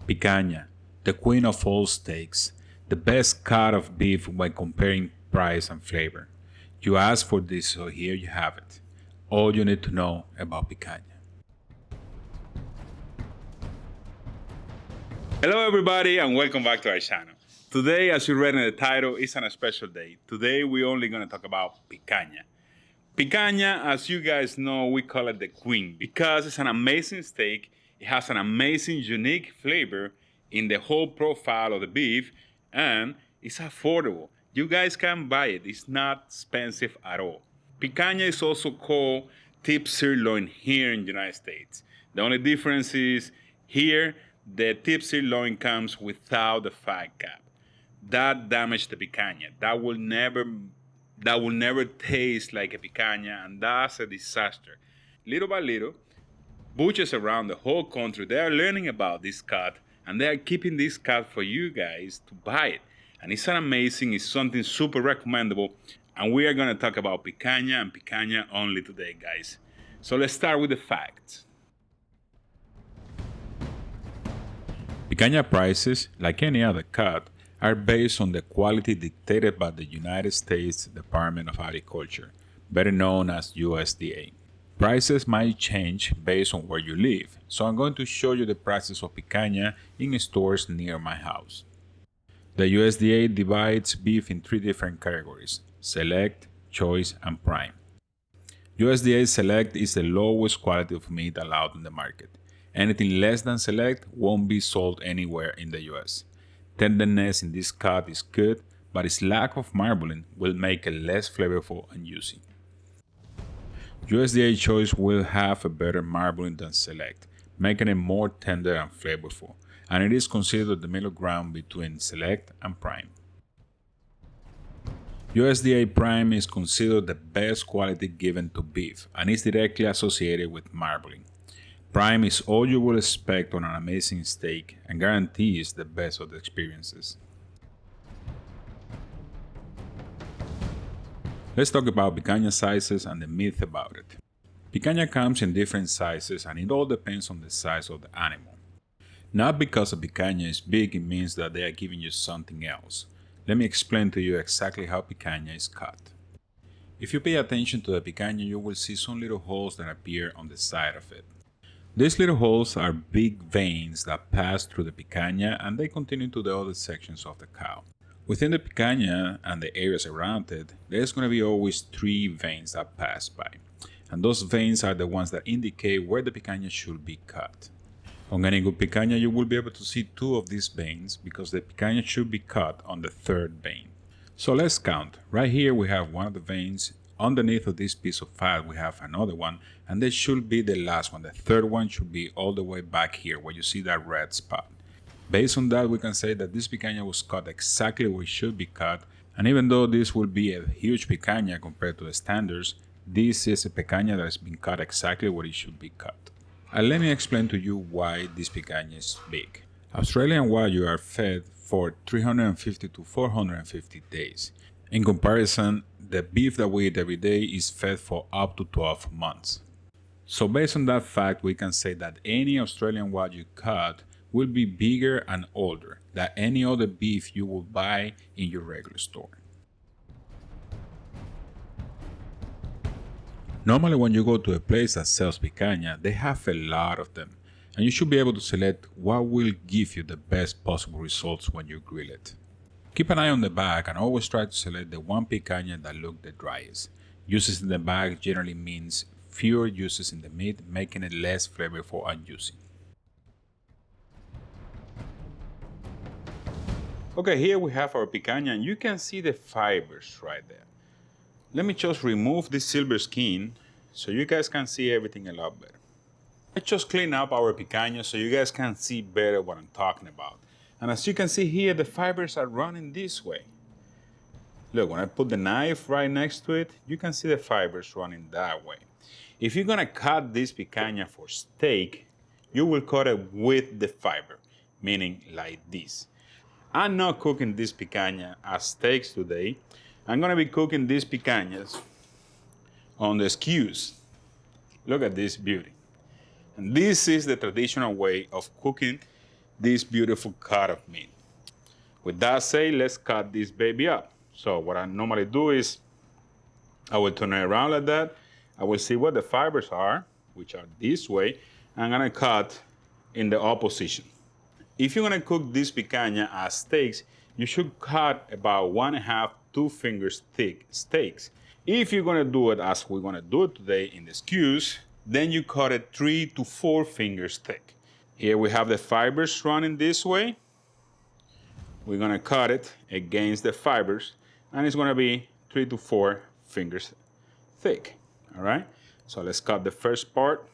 Picanha, the queen of all steaks, the best cut of beef when comparing price and flavor. You asked for this, so here you have it. All you need to know about picanha. Hello everybody and welcome back to our channel. Today, as you read in the title, is on a special day. Today we're only going to talk about picanha. Picanha, as you guys know, we call it the queen because it's an amazing steak. It has an amazing, unique flavor in the whole profile of the beef, and it's affordable. You guys can buy it. It's not expensive at all. Picanha is also called tip sirloin here in the United States. The only difference is here, the tip sirloin comes without the fat cap. That damages the picanha. That will never taste like a picanha, and that's a disaster. Little by little, butchers around the whole country, they are learning about this cut, and they are keeping this cut for you guys to buy it. And it's it's something super recommendable, and we are going to talk about picanha and picanha only today, guys. So let's start with the facts. Picanha prices, like any other cut, are based on the quality dictated by the United States Department of Agriculture, better known as USDA. Prices might change based on where you live, so I'm going to show you the prices of picanha in stores near my house. The USDA divides beef in three different categories: Select, Choice, and Prime. USDA Select is the lowest quality of meat allowed in the market. Anything less than Select won't be sold anywhere in the US. Tenderness in this cut is good, but its lack of marbling will make it less flavorful and juicy. USDA Choice will have a better marbling than Select, making it more tender and flavorful, and it is considered the middle ground between Select and Prime. USDA Prime is considered the best quality given to beef and is directly associated with marbling. Prime is all you will expect on an amazing steak and guarantees the best of the experiences. Let's talk about picanha sizes and the myth about it. Picanha comes in different sizes and it all depends on the size of the animal. Not because a picanha is big, it means that they are giving you something else. Let me explain to you exactly how picanha is cut. If you pay attention to the picanha, you will see some little holes that appear on the side of it. These little holes are big veins that pass through the picanha and they continue to the other sections of the cow. Within the picanha and the areas around it, there's going to be always three veins that pass by. And those veins are the ones that indicate where the picanha should be cut. On any good picanha, you will be able to see two of these veins because the picanha should be cut on the third vein. So let's count. Right here we have one of the veins. Underneath of this piece of fat we have another one, and this should be the last one. The third one should be all the way back here where you see that red spot. Based on that, we can say that this picanha was cut exactly where it should be cut, and even though this will be a huge picanha compared to the standards, this is a picanha that has been cut exactly where it should be cut. And let me explain to you why this picanha is big. Australian Wagyu are fed for 350 to 450 days. In comparison, the beef that we eat every day is fed for up to 12 months. So based on that fact, we can say that any Australian Wagyu cut will be bigger and older than any other beef you will buy in your regular store. Normally when you go to a place that sells picanha, they have a lot of them, and you should be able to select what will give you the best possible results when you grill it. Keep an eye on the bag and always try to select the one picanha that looks the driest. Uses in the bag generally means fewer uses in the meat, making it less flavorful and juicy. Okay, here we have our picanha and you can see the fibers right there. Let me just remove this silver skin so you guys can see everything a lot better. I just clean up our picanha so you guys can see better what I'm talking about. And as you can see here, the fibers are running this way. Look, when I put the knife right next to it, you can see the fibers running that way. If you're gonna cut this picanha for steak, you will cut it with the fiber, meaning like this. I'm not cooking this picanha as steaks today. I'm gonna be cooking these picanhas on the SKEWs. Look at this beauty. And this is the traditional way of cooking this beautiful cut of meat. With that said, let's cut this baby up. So what I normally do is I will turn it around like that. I will see what the fibers are, which are this way. I'm gonna cut in the opposition. If you're gonna cook this picanha as steaks, you should cut about 1.5, 2 fingers thick steaks. If you're gonna do it as we're gonna do it today in the SKEWs, then you cut it 3 to 4 fingers thick. Here we have the fibers running this way. We're gonna cut it against the fibers, and it's gonna be 3 to 4 fingers thick. All right, so let's cut the first part.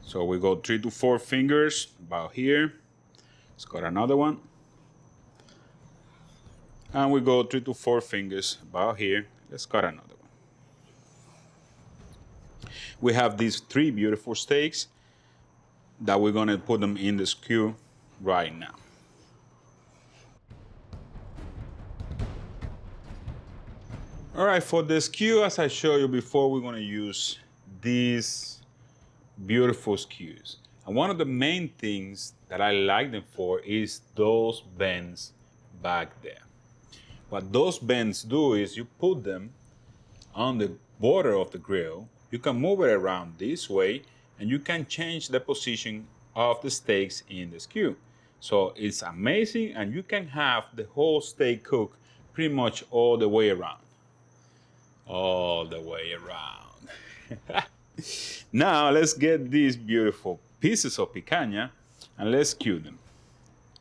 So we go 3 to 4 fingers about here. Let's cut another one. And we go 3 to 4 fingers about here. Let's cut another one. We have these 3 beautiful steaks that we're gonna put them in the SKEW right now. All right, for the SKEW, as I showed you before, we're gonna use these beautiful SKEWs. And one of the main things that I like them for is those bends back there. What those bends do is you put them on the border of the grill. You can move it around this way, and you can change the position of the steaks in the SKEW. So it's amazing, and you can have the whole steak cooked pretty much all the way around. All the way around. Now let's get these beautiful pieces of picanha and let's SKEW them.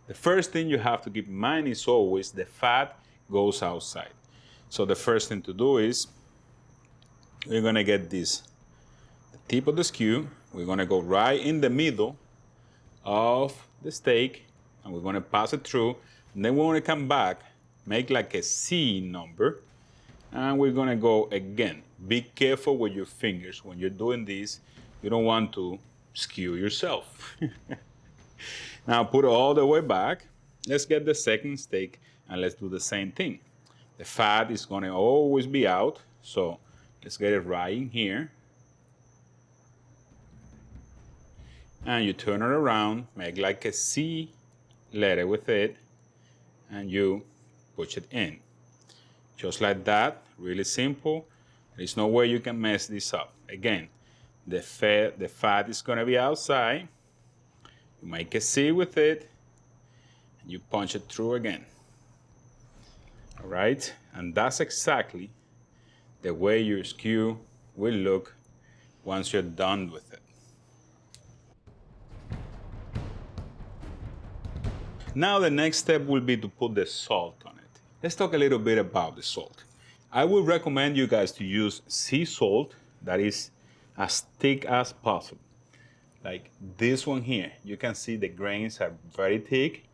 The first thing you have to keep in mind is always the fat goes outside. So the first thing to do is we're gonna get this, the tip of the SKEW. We're gonna go right in the middle of the steak, and we're gonna pass it through. And then we're gonna come back, make like a C number, and we're gonna go again. Be careful with your fingers when you're doing this. You don't want to SKEW yourself. Now put it all the way back. Let's get the second steak and let's do the same thing. The fat is gonna always be out, so let's get it right in here. And you turn it around, make like a C letter with it, and you push it in. Just like that, really simple. There's no way you can mess this up. Again, the fat is gonna be outside. You make a C with it, and you punch it through again. All right, and that's exactly the way your SKEW will look once you're done with it. Now the next step will be to put the salt on it. Let's talk a little bit about the salt. I would recommend you guys to use sea salt that is as thick as possible. Like this one here, you can see the grains are very thick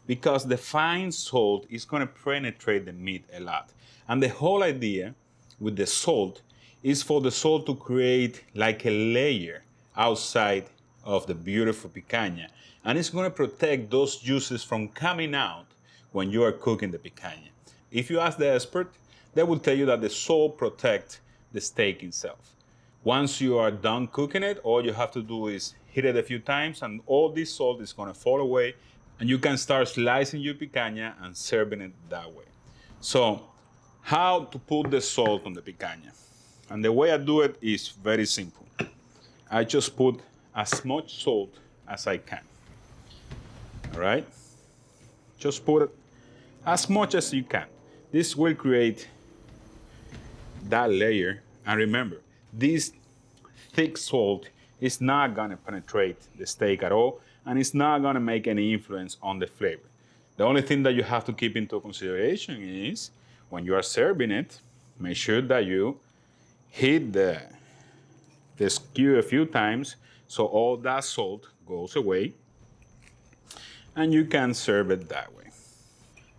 because the fine salt is gonna penetrate the meat a lot. And the whole idea with the salt is for the salt to create like a layer outside of the beautiful picanha. And it's gonna protect those juices from coming out when you are cooking the picanha. If you ask the expert, they will tell you that the salt protects the steak itself. Once you are done cooking it, all you have to do is hit it a few times and all this salt is gonna fall away and you can start slicing your picanha and serving it that way. So, how to put the salt on the picanha? And the way I do it is very simple. I just put as much salt as I can. All right? Just put it as much as you can. This will create that layer. And remember, this thick salt is not gonna penetrate the steak at all, and it's not gonna make any influence on the flavor. The only thing that you have to keep into consideration is when you are serving it, make sure that you hit the SKEW a few times so all that salt goes away, and you can serve it that way.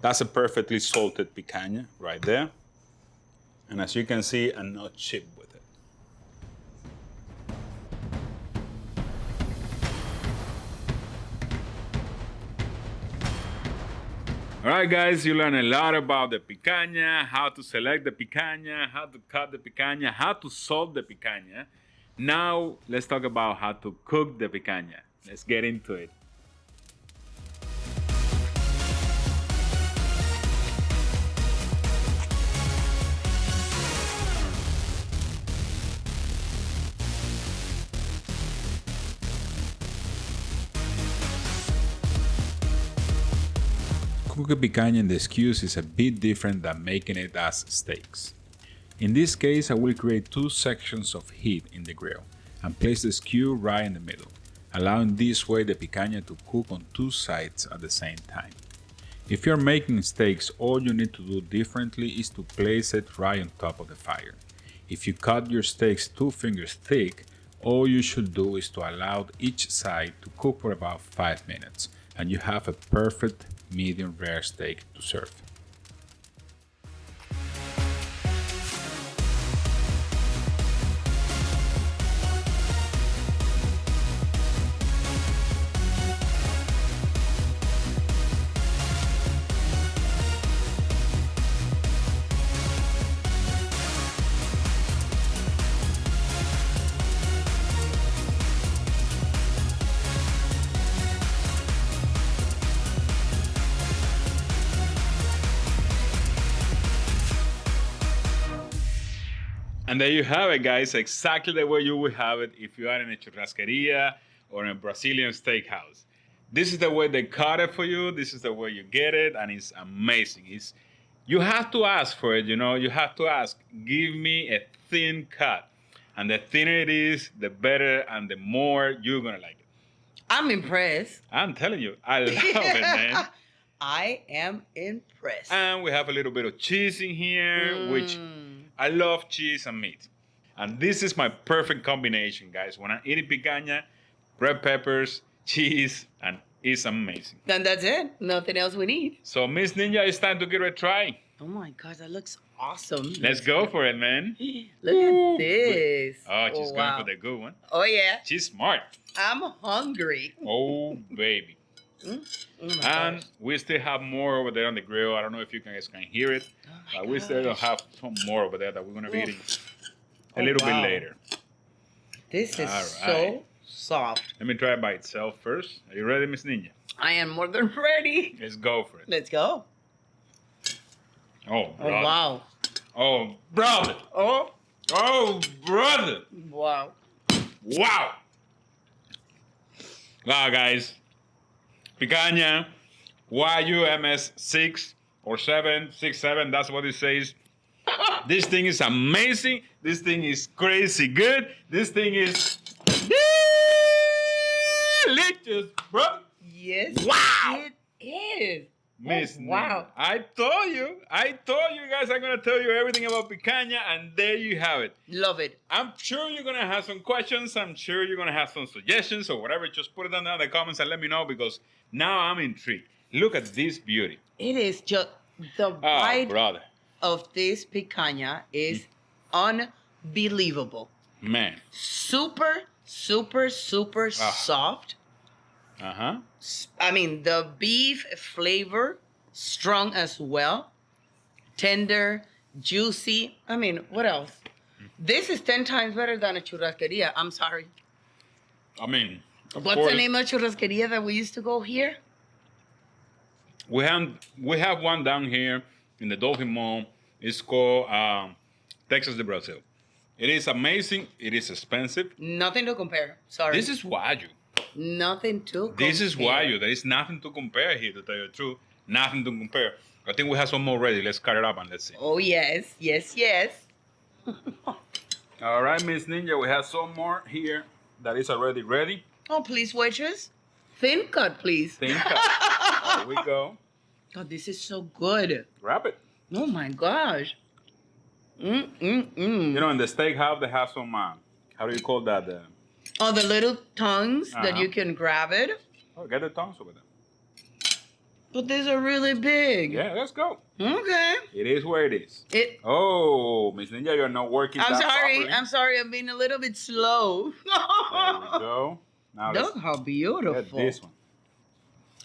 That's a perfectly salted picanha right there. And as you can see, I'm not cheap with it. All right, guys, you learn a lot about the picanha, how to select the picanha, how to cut the picanha, how to salt the picanha. Now, let's talk about how to cook the picanha. Let's get into it. Cooking picanha in the SKEWs is a bit different than making it as steaks. In this case, I will create two sections of heat in the grill and place the SKEW right in the middle, allowing this way the picanha to cook on two sides at the same time. If you're making steaks, all you need to do differently is to place it right on top of the fire. If you cut your steaks 2 fingers thick, all you should do is to allow each side to cook for about 5 minutes, and you have a perfect medium rare steak to serve. And there you have it, guys, exactly the way you would have it if you are in a churrasqueria or in a Brazilian steakhouse. This is the way they cut it for you, this is the way you get it, and it's amazing. You have to ask for it, you have to ask, give me a thin cut. And the thinner it is, the better and the more you're gonna like it. I'm impressed. I'm telling you, I love it, man. I am impressed. And we have a little bit of cheese in here, which I love cheese and meat. And this is my perfect combination, guys. When I'm eating picanha, red peppers, cheese, and it's amazing. And that's it. Nothing else we need. So, Miss Ninja, it's time to give it a try. Oh my gosh, that looks awesome. Let's go for it, man. Look at this. Oh, she's going for the good one. Oh, yeah. She's smart. I'm hungry. Oh, baby. Oh And gosh. we still have more over there on the grill. I don't know if you guys can hear it. But we still have some more over there that we're going to be eating a little bit later. This is All so right. soft. Let me try it by itself first. Are you ready, Miss Ninja? I am more than ready. Let's go for it. Let's go. Oh, Oh, brother. wow. Oh, brother. Oh, Oh, brother. wow. Wow. Wow, guys. Picanha, Wagyu MS6 or 7, 6, 7, that's what it says. This thing is amazing. This thing is crazy good. This thing is delicious, bro. Yes, Wow. it is. Miss wow. Nina, I told you guys I'm going to tell you everything about picanha, and there you have it. Love it. I'm sure you're going to have some questions. I'm sure you're going to have some suggestions or whatever. Just put it down in the comments and let me know, because now I'm intrigued. Look at this beauty. It is just the Oh, bite brother. of this picanha is unbelievable. Man. Super, super, super soft. Uh-huh. I mean, the beef flavor, strong as well. Tender, juicy. I mean, what else? This is 10 times better than a churrasqueria. I'm sorry. I mean, of What's course, the name of churrasqueria that we used to go here? we have one down here in the Dolphin Mall. It's called Texas de Brazil. It is amazing. It is expensive. Nothing to compare. Sorry. This is Wagyu. Nothing to compare. This is Wagyu. There is nothing to compare here, to tell you the truth. Nothing to compare. I think we have some more ready. Let's cut it up and let's see. Oh, yes. Yes, yes. All right, Miss Ninja, we have some more here that is already ready. Oh, please, waitress. Thin cut, please. Thin cut. There we go. God, this is so good. Wrap it. Oh, my gosh. You know, in the steakhouse, they have some, how do you call that? Oh, the little tongues that Uh-huh. you can grab it. Oh, get the tongues over there. But these are really big. Yeah, let's go. Okay. It is where it is. It. Oh, Miss Ninja, you're not working I'm that sorry. properly. I'm sorry. I'm being a little bit slow. There we go. Now Look how let's beautiful. get this one.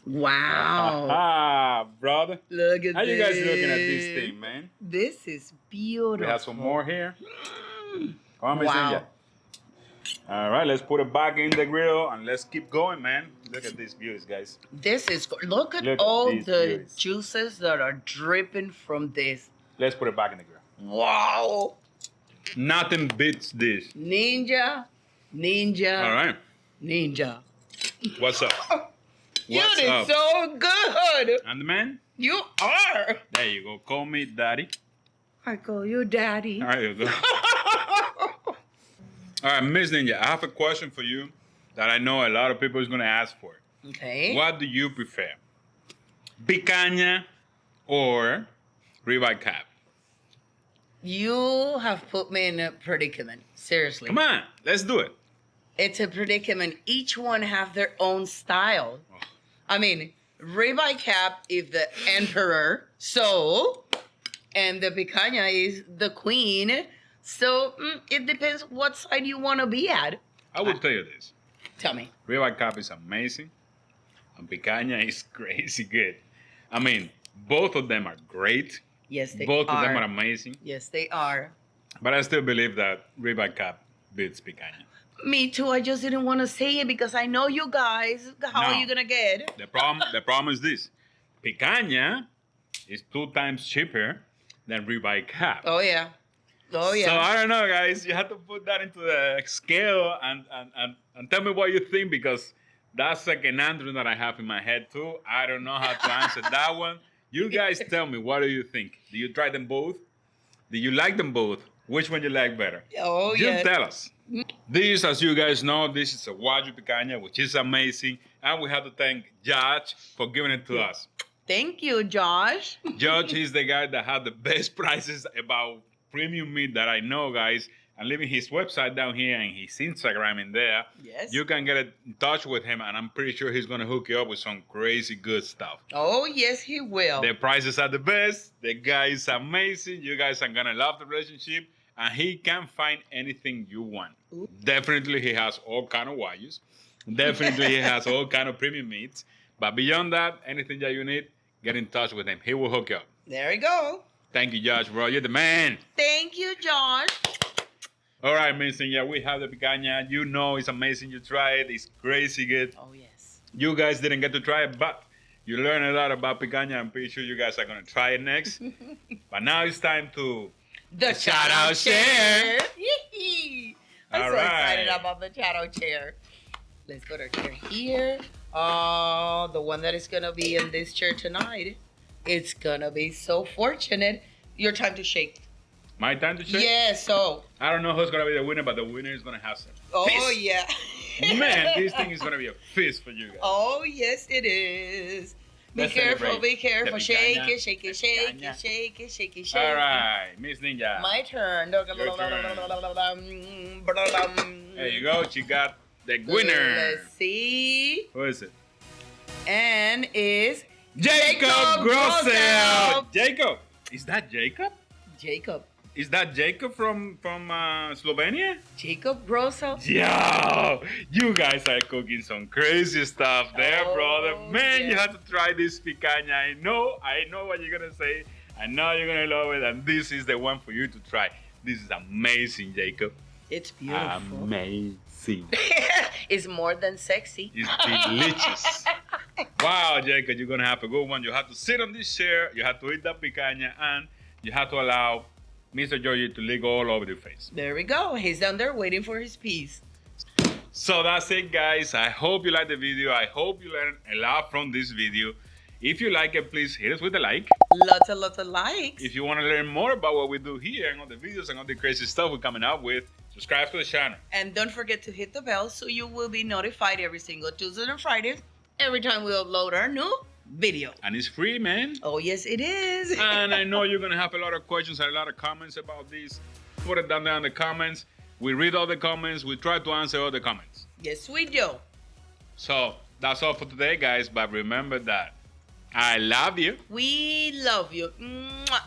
Wow. Ah, brother. Look at How this. you guys looking at this thing, man? This is beautiful. We have some more here. Come on, Miss Wow. Ninja. All right, let's put it back in the grill and let's keep going, man. Look at these views, guys. This is look at Look at all these the views. juices that are dripping from this. Let's put it back in the grill. Wow. Nothing beats this. Ninja. All right. Ninja. What's up? You What's did up? so good. And the man? You are. There you go. Call me daddy. I call you daddy. There you go. All right, Miss Ninja, I have a question for you that I know a lot of people is going to ask for. Okay. What do you prefer? Picanha or ribeye cap? You have put me in a predicament. Seriously. Come on, let's do it. It's a predicament. Each one have their own style. Oh. I mean, ribeye cap is the emperor, so, and the picanha is the queen. So it depends what side you want to be at. I will tell you this. Tell me. Ribeye cap is amazing, and picanha is crazy good. I mean, both of them are great. Yes, they Both are. of them are amazing. Yes, they are. But I still believe that ribeye cap beats picanha. Me too. I just didn't want to say it because I know you guys. How are No. you gonna get? The problem is this. Picanha is 2 times cheaper than ribeye cap. Oh yeah. Oh yeah. So I don't know, guys. You have to put that into the scale and tell me what you think, because that's a conundrum that I have in my head too. I don't know how to answer that one. You guys tell me, what do you think? Do you try them both? Do you like them both? Which one you like better? Oh You yeah. tell us. This, as you guys know, this is a Wagyu picanha, which is amazing. And we have to thank Josh for giving it to us. Thank you, Josh. Josh is the guy that had the best prices about premium meat that I know, guys. And leaving his website down here and his Instagram in there. Yes. You can get in touch with him, and I'm pretty sure he's going to hook you up with some crazy good stuff. Oh yes, he will. The prices are the best. The guy is amazing. You guys are going to love the relationship. And he can find anything you want. Ooh. Definitely, he has all kind of Wagyus. Definitely, he has all kind of premium meats. But beyond that, anything that you need, get in touch with him. He will hook you up. There you go. Thank you, Josh, bro. You're the man. Thank you, Josh. All right, Miss Ninja, we have the picanha. You know it's amazing. You try it. It's crazy good. Oh yes. You guys didn't get to try it, but you learned a lot about picanha. I'm pretty sure you guys are going to try it next. But now it's time to... The shout out share. Yee-hee. I'm All so right. excited about the shadow chair. Let's put our chair here. Oh, the one that is gonna be in this chair tonight. It's gonna be so fortunate. Your time to shake. My time to shake? Yeah, so. I don't know who's going to be the winner, but the winner is going to have some Oh feast. yeah. Man, this thing is going to be a feast for you guys. Oh yes, it is. Be Let's careful, celebrate be careful. the Shake picanha. it, shake it, shake Picanha. it, shake it, shake it, shake it. All right, Miss Ninja. My turn. There you go. She got the winner. Let's see. Who is it? And is Jacob Grossel. Grossel. Jacob. Is that Jacob? Jacob. Is that Jacob from Slovenia? Jacob Grossel. Yo, you guys are cooking some crazy stuff there, Oh, brother. Man, you yes. have to try this picanha. I know what you're gonna say. I know you're gonna love it, and this is the one for you to try. This is amazing, Jacob. It's beautiful. Amazing. It's more than sexy. It's delicious. Wow, Jacob, you're gonna have a good one. You have to sit on this chair, you have to eat that picanha, and you have to allow Mr. Georgie to lick all over your face. There we go. He's down there waiting for his piece. So that's it, guys. I hope you liked the video. I hope you learned a lot from this video. If you like it, please hit us with a like. Lots of likes. If you want to learn more about what we do here and all the videos and all the crazy stuff we're coming up with, subscribe to the channel. And don't forget to hit the bell so you will be notified every single Tuesday and Fridays every time we upload our new video. And it's free, man. Oh, yes, it is. And I know you're going to have a lot of questions and a lot of comments about this. Put it down there in the comments. We read all the comments. We try to answer all the comments. Yes, we do. So that's all for today, guys. But remember that I love you. We love you. Mwah.